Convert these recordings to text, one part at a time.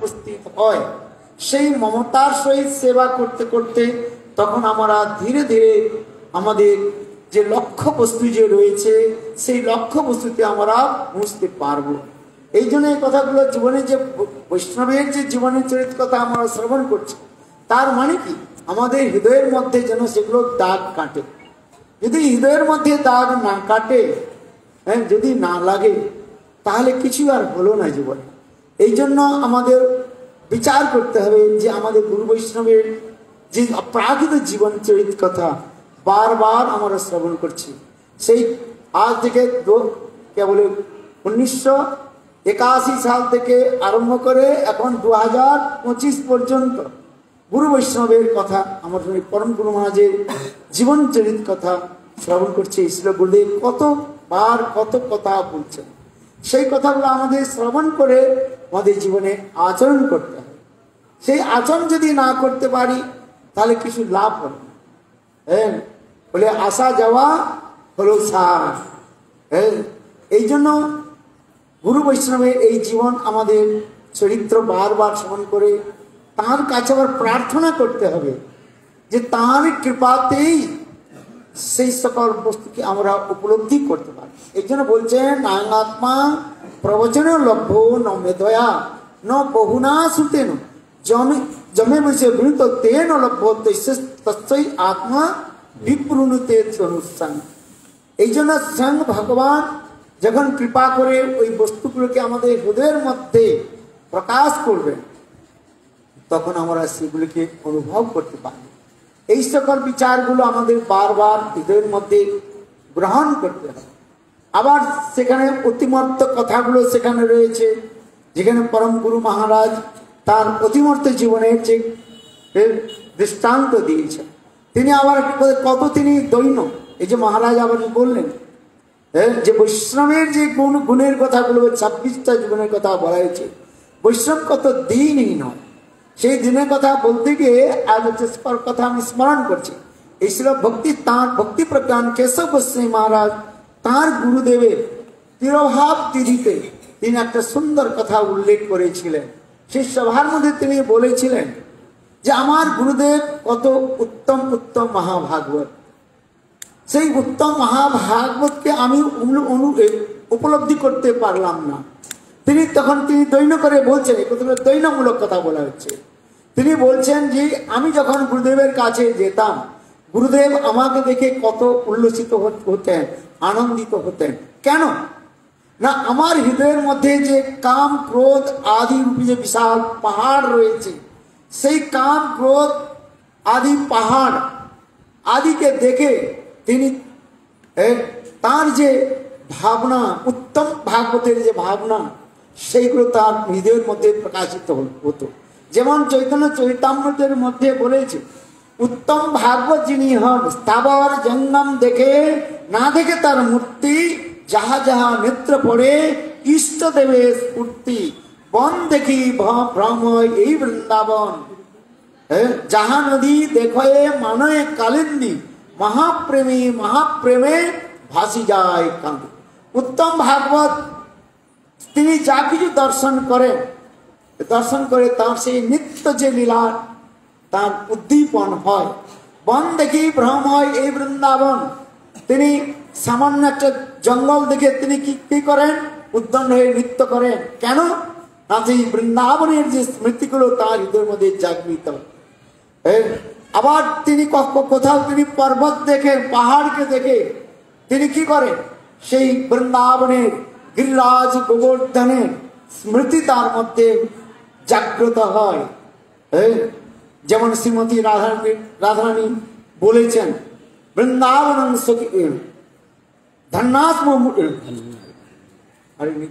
উপস্থিত হয়, সেই মমতার সহিত সেবা করতে করতে তখন আমরা ধীরে ধীরে আমাদের যে লক্ষ্য বস্তু যে রয়েছে সেই লক্ষ্য বস্তুতে আমরা বুঝতে পারবো। এই জন্য এই কথাগুলো জীবনে যে বৈষ্ণবের যে জীবনের চরিত্র কথা আমরা শ্রবণ করছি, তার মানে কি আমাদের হৃদয়ের মধ্যে যেন সেগুলো দাগ কাটে। যদি হৃদয়ের মধ্যে দাগ না কাটে, হ্যাঁ, যদি না লাগে, তাহলে কিছু আর হলো না জীবনে। এই জন্য আমাদের বিচার করতে হবে যে আমাদের গুরু বৈষ্ণবের যে অপ্রাকৃত জীবন চরিত্র কথা বারবার আমরা শ্রবণ করছি। সেই আজ থেকে কেবল 1981 সাল থেকে আরম্ভ করে এখন 2025 পর্যন্ত গুরু বৈষ্ণবের কথা, আমার পরম গুরু মহারাজের জীবন চরিত্র কথা শ্রবণ করছি। শ্রী গুরুদেব কতবার কত কথা বলছেন, সেই কথাগুলো আমাদের শ্রবণ করে আমাদের জীবনে আচরণ করতে হবে। সেই আচরণ যদি না করতে পারি তাহলে কিছু লাভ হবে না। হ্যাঁ, বলে আসা যাওয়া হলো সার। হ্যাঁ, এই জন্য গুরু বৈষ্ণবের এই জীবন আমাদের চরিত্র বারবার স্মরণ করে তার কাছে আবার প্রার্থনা করতে হবে যে তার কৃপাতেই সেই সকল বস্তুকে আমরা উপলব্ধি করতে পারি। এই জন্য বলছেন আত্মা প্রবচন লভ্য ন মেধয়া ন বহুনা সুতেন জমে বসে বৃত তেন লভ্য তস্যৈ আত্মা বিপ্রুণতে তনুসং। এই জন্য স্বয়ং ভগবান যখন কৃপা করে ওই বস্তুগুলোকে আমাদের হৃদয়ের মধ্যে প্রকাশ করবেন, তখন আমরা সেগুলিকে অনুভব করতে পারি। এই সকল বিচারগুলো আমাদের বারবার হৃদয়ের মধ্যে গ্রহণ করতে হবে। আবার সেখানে অতিমর্ত কথাগুলো সেখানে রয়েছে, যেখানে পরম গুরু মহারাজ তার অতিমর্ত জীবনের যে দৃষ্টান্ত দিয়েছেন। তিনি আবার কত তিনি দৈন্য, এই যে মহারাজ আবার বললেন যে বৈষ্ণবের যে গুণের কথাগুলো 26টা জীবনের কথা বলা হয়েছে, বৈষ্ণব কত দিনই নয়। সেই দিনের কথা বলতে গিয়ে আজ কথা আমি স্মরণ করছি। এই ছিল তাঁর ভক্তি প্রজ্ঞান কেশব গোস্বামী মহারাজ তাঁর গুরুদেবের তিরোভাব তিথিতে তিনি একটা সুন্দর কথা উল্লেখ করেছিলেন। সেই সভার মধ্যে তিনি বলেছিলেন যে আমার গুরুদেব কত উত্তম উত্তম মহাভাগবত, সেই উত্তম মহাভাগবতকে আমি উপলব্ধি করতে পারলাম না। তখন তিনি দৈন্য করে বলছেন, দৈন্যমূলক কথা বলা হচ্ছে। তিনি বলছেন যে আমি যখন গুরুদেবের কাছে যেতাম, গুরুদেব আমাকে দেখে কত উল্লসিত হতেন, আনন্দিত হতেন। কেন না, আমার হৃদয়ের মধ্যে যে কাম ক্রোধ আদি রূপী যে বিশাল পাহাড় রয়েছে, সেই কাম ক্রোধ আদি পাহাড় আদিকে দেখে তিনি তার যে ভাবনা, উত্তম ভাগবতের যে ভাবনা, সেইগুলো তার হৃদয়ের মধ্যে প্রকাশিত হতো। যেমন চৈতন্য চৈতামৃতের মধ্যে বলেছে, উত্তম ভাগবত যিনি হন স্থাবর জঙ্গম দেখে না দেখে তার মূর্তি, যাহা যাহা নেত্র পড়ে ইষ্ট দেবে স্ফূর্তি, বন দেখি ভ্রম এই বৃন্দাবন, যাহা নদী দেখে মানয়ে কালিন্দী, মহাপ্রেমী মহাপ্রেমে ভাসি যায় কাঁদে। উত্তম ভাগবত তিনি যা কিছু দর্শন করে তার সেই নিত্য যে লীলা তার উদ্দীপন হয়। বন দেখি ভ্রম হয় এই বৃন্দাবন, তিনি সামান্য একটা জঙ্গল দেখে তিনি কি করেন, উদ্দণ্ড হয়ে নৃত্য করেন। কেন না, সেই বৃন্দাবনের যে স্মৃতিগুলো তার হৃদয়ের মধ্যে জাগৃত। আবার তিনি কোথাও তিনি পর্বত দেখে, পাহাড়কে দেখে তিনি কি করেন, সেই বৃন্দাবনের গিরিরাজ গোবর্ধনের স্মৃতি তার মধ্যে জাগ্রত হয়। যেমন শ্রীমতী রাধারানী বলেছেন, বৃন্দাবন ধন্যাস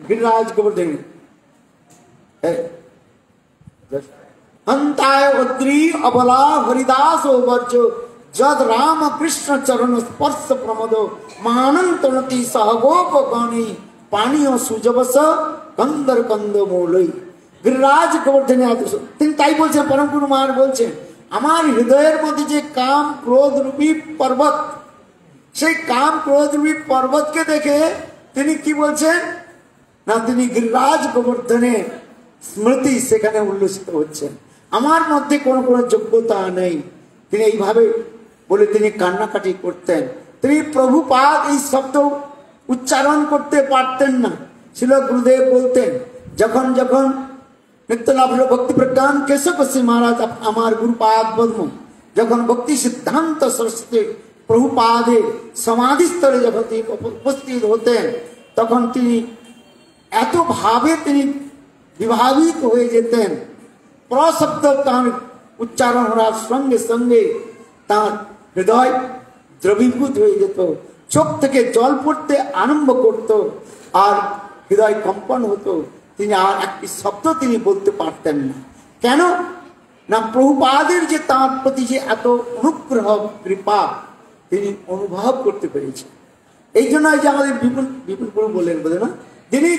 গিরিরাজ গোবর্ধন हंताय उद्री अबला हरिदास वर्ज जद राम कृष्ण चरण स्पर्श प्रमोदो मानंतनति सहगोप गणी पानियो सुजबस कंदर कंद मोलई। गिरिराज गोवर्धन তিনি তাই বলছেন, পরম গুরু মহারাজ বলছেন, আমার হৃদয়ের মধ্যে যে কাম ক্রোধ রূপী পর্বত, সেই কাম ক্রোধ রূপী পর্বতকে দেখে তিনি কি বলছেন না, তিনি গিরিরাজ গোবর্ধনের স্মৃতি সেখানে উল্লসিত হচ্ছেন। আমার মধ্যে কোনো কোনো যোগ্যতা নেই, তিনি এইভাবে বলে তিনি কান্নাকাটি করতেন। তিনি প্রভুপাদ এই শব্দ উচ্চারণ করতে পারতেন না। ছিল গুরুদেব বলতেন, যখন যখন নিত্যলাভ ভক্তি প্রজ্ঞান কেশব গোস্বামী মহারাজ আমার গুরুপাদ পদ্ম যখন ভক্তি সিদ্ধান্ত সরস্বতী প্রভুপাদে সমাধি স্তরে যখন তিনি উপস্থিত হতেন, তখন তিনি এত ভাবে তিনি বিভাবিত হয়ে যেতেন, প্রশব্দ তার উচ্চারণ হওয়ার সঙ্গে সঙ্গে তার হৃদয় দ্রবীভূত হয়ে যেত, চোখ থেকে জল পড়তে আরম্ভ করত, আর হৃদয় কম্পন হতো। তিনি আর একটি শব্দ তিনি বলতে পারতেন না। কেন না, প্রভুপাদের যে তাঁর প্রতি যে এত অনুগ্রহ কৃপা তিনি অনুভব করতে পেরেছেন। এই জন্য যে আমাদের বিপুল বিপুল গুরু বললেন বোধ না, তিনি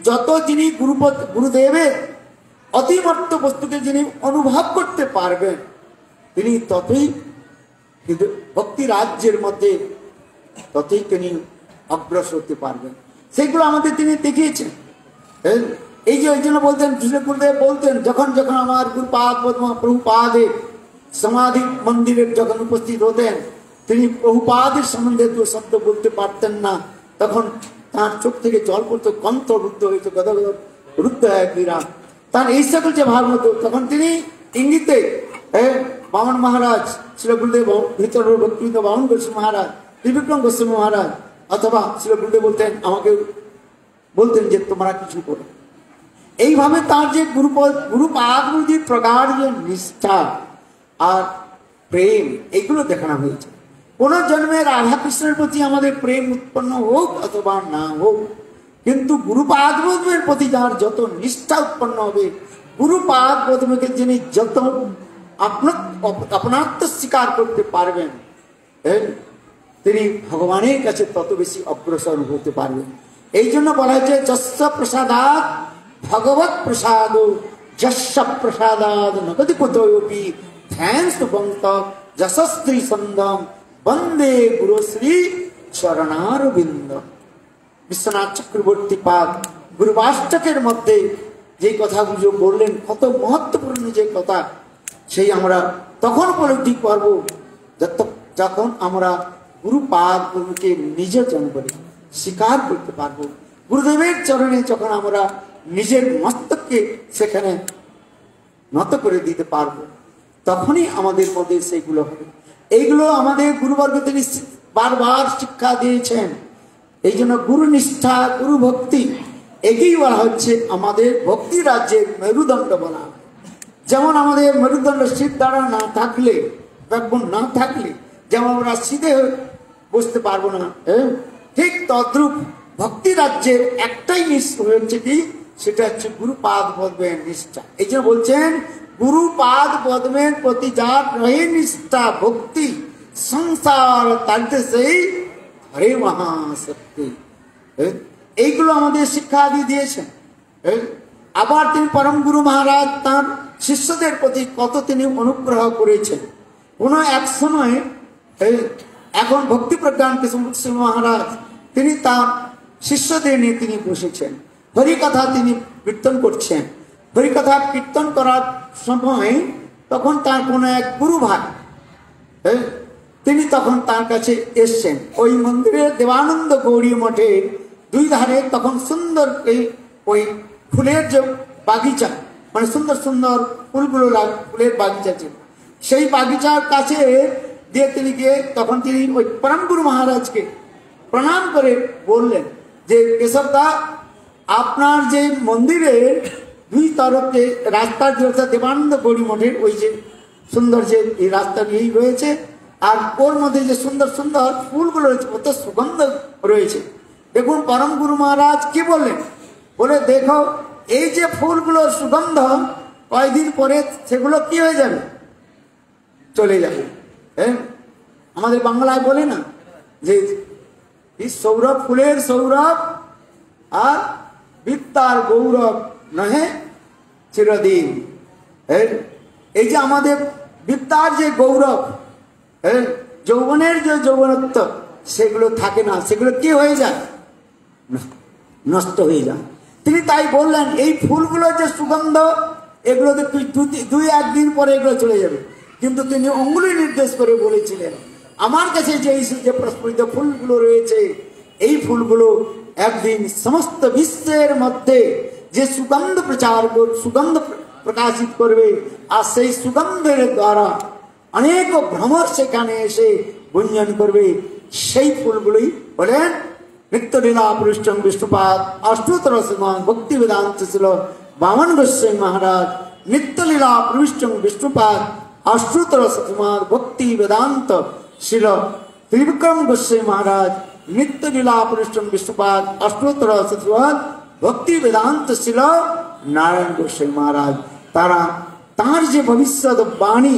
যত যিনি গুরুদেবের অতিমর্ত বস্তুকে যিনি অনুভব করতে পারবেন, তিনি ততই ভক্তি রাজ্যের মধ্যে ততই তিনি অগ্রসর হতে পারবেন। সেগুলো আমাদের তিনি দেখিয়েছেন। এই যে ওই জন্য বলতেন, গুরুদেব বলতেন, যখন যখন আমার গুরুপাদ প্রভুপাদের সমাধি মন্দিরে যখন উপস্থিত হতেন, তিনি প্রভুপাদের সম্বন্ধে দু শব্দ বলতে পারতেন না, তখন তার চোখ থেকে জল পড়তো, কণ্ঠ রুদ্ধ হয়েছে, গদগদ রুদ্ধ হয় বিরাম। তার এই সকল যে ভাব হতো, তখন তিনি ইঙ্গিতে বামন মহারাজ, শ্রী গুরুদেব ভিতর ভক্তিবিদ বামন গোস্বামী মহারাজ, ত্রিবিক্রম গোস্বামী মহারাজ, অথবা শ্রী গুরুদেব বলতেন, আমাকে বলতেন যে তোমরা কিছু করো। এইভাবে তার যে গুরুপাদগুলির প্রগাঢ় যে নিষ্ঠা আর প্রেম, এগুলো দেখানো হয়েছে। কোন জন্মে রাধা কৃষ্ণের প্রতি আমাদের প্রেম উৎপন্ন হোক অথবা না হোক, কিন্তু গুরুপাদ পদ্মের প্রতি যার যত নিষ্ঠা উৎপন্ন হবে, গুরুপাদ পদ্মকে যিনি যত আপনাত্ম স্বীকার করতে পারবেন, তিনি ভগবানের কাছে তত বেশি অগ্রসর হতে পারবেন। এই জন্য বলা হয়েছে, যস্য প্রসাদাৎ ভগবৎ প্রসাদ, যস্য প্রসাদাৎ নগদি কুতোপি ধ্যানস্ত বন্ত যশস্ত্রী সন্দম বন্দে গুরুশ্রী চরণারবিন্দ। বিশ্বনাথ চক্রবর্তী পাদ গুরুবাষ্টকের মধ্যে যে কথাগুলো বললেন, কত মহত্বপূর্ণ যে কথা, সেই আমরা তখন উপলব্ধি করব যখন আমরা গুরুপাদকে নিজের জন করে স্বীকার করতে পারবো। গুরুদেবের চরণে যখন আমরা নিজের মস্তককে সেখানে নত করে দিতে পারবো, তখনই আমাদের মধ্যে সেইগুলো হবে। এইগুলো আমাদের গুরুবর্গ তিনি বারবার শিক্ষা দিয়েছেন। এই জন্য গুরু নিষ্ঠা, গুরু ভক্তি, একেই বলা হচ্ছে আমাদের ভক্তি রাজ্যের মেরুদণ্ড বলা। যেমন আমাদের মেরুদণ্ড শীত দ্বারা না থাকলে, ব্যাকবোন না থাকলে যেমন আমরা শীতে বসতে পারবো না, ঠিক তদ্রূপ ভক্তি রাজ্যের একটাই নিষ্ঠা হচ্ছে কি, সেটা হচ্ছে গুরুপাদ পদ্মের নিষ্ঠা। এই জন্য বলছেন, গুরুপাদ পদ্মের প্রতি যার রহে নিষ্ঠা ভক্তি, সংসার তাড়িতে সেই হরে মহাশক্তি। এইগুলো আমাদের শিক্ষা দিয়ে দিয়েছেন। আবার তিনি পরম গুরু মহারাজ তার শিষ্যদের প্রতি কত তিনি অনুগ্রহ করেছেন। কোন এক সময় এখন ভক্তি প্রজ্ঞান কৃষ্ণ মহারাজ তিনি তার শিষ্যদের নিয়ে তিনি বসেছেন, হরিকথা তিনি কীর্তন করছেন। হরিকথা কীর্তন করার সময় তখন তার কোন এক গুরু ভাই তিনি তখন তার কাছে এসছেন। ওই মন্দিরের দেবানন্দ গৌরী মঠে দুই ধারে তখন সুন্দর ওই ফুলের যে বাগিচা, মানে সুন্দর সুন্দর ফুলগুলো ফুলের বাগিচা ছিল, সেই বাগিচার কাছে দিয়ে তিনি গিয়ে তখন তিনি ওই পরম গুরু মহারাজকে প্রণাম করে বললেন যে, কেশবদা, আপনার যে মন্দিরের দুই তরফে রাস্তার যে দেবানন্দ গৌরী মঠের ওই যে সুন্দর যে এই রাস্তা নিয়েই রয়েছে, আর ওর মধ্যে যে সুন্দর সুন্দর ফুলগুলো রয়েছে, কত সুগন্ধ রয়েছে। দেখুন পরম গুরু মহারাজ কি বললেন, বলে দেখো এই যে ফুলগুলোর সুগন্ধ কয়েকদিন পরে সেগুলো কি হয়ে যাবে, চলে যাবে। আমাদের বাংলায় বলে না যে সৌরভ ফুলের সৌরভ আর বিদ্যার গৌরব নহে চিরদিন। এই যে আমাদের বিদ্যার যে গৌরব, যৌবনের যে যৌবনত্ব, সেগুলো থাকে না, সেগুলো কি হয়ে যায়, নষ্ট হয়ে যায়। তিনি তাই বললেন এই ফুলগুলো যে সুগন্ধ, এগুলোতে দুই একদিন পরে এগুলো চলে যাবে, কিন্তু তিনি অঙ্গুলি নির্দেশ করে বলেছিলেন আমার কাছে যে প্রস্ফুটিত ফুলগুলো রয়েছে এই ফুলগুলো একদিন সমস্ত বিশ্বের মধ্যে যে সুগন্ধ সুগন্ধ প্রকাশিত করবে, আর সেই সুগন্ধের দ্বারা অনেক ভ্রমর সেখানে এসে গুঞ্জন করবে। সেই ফুলগুলোই বলেন নিত্যলীলা পৃষ্ঠম বিষ্ণুপাদ অষ্টোত্তর শ্রীমান ভক্তি বেদান্ত ছিল বামন গোস্বামী মহারাজ। নিত্যলীলা পৃষ্ঠম বিষ্ণুপাদ অষ্টোত্তর শ্রীমান ভক্তি বেদান্ত ছিল ত্রিবিক্রম গোস্বামী মহারাজ। নিত্যলীলা পৃষ্ঠম বিষ্ণুপাদ অষ্টোত্তর শ্রীমান ভক্তি বেদান্ত ছিল নারায়ণ গোস্বামী মহারাজ। তারা তার যে ভবিষ্যৎ বাণী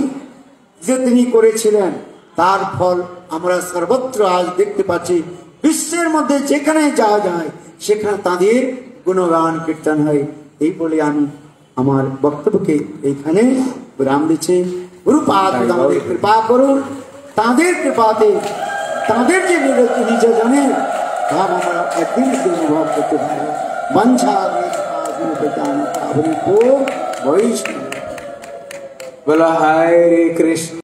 যে তিনি করেছিলেন তার ফল আমরা সর্বত্র আজ দেখতে পাচ্ছি। বিশ্বের মধ্যে যেখানে যাওয়া যায় সেখানে তাদের গুণগান কীর্তন হয়। এই বলে আমি আমার বক্তব্যকে এইখানে বিরাম দিচ্ছি। গুরুপাদ আমাদের কৃপা করুন, তাদের কৃপাতে তাদের যে নিজজনের ভাব আমরা একদিন অনুভব করতে পারি। বাঞ্ছা বৈষ্ণব। बोला हरे कृष्ण।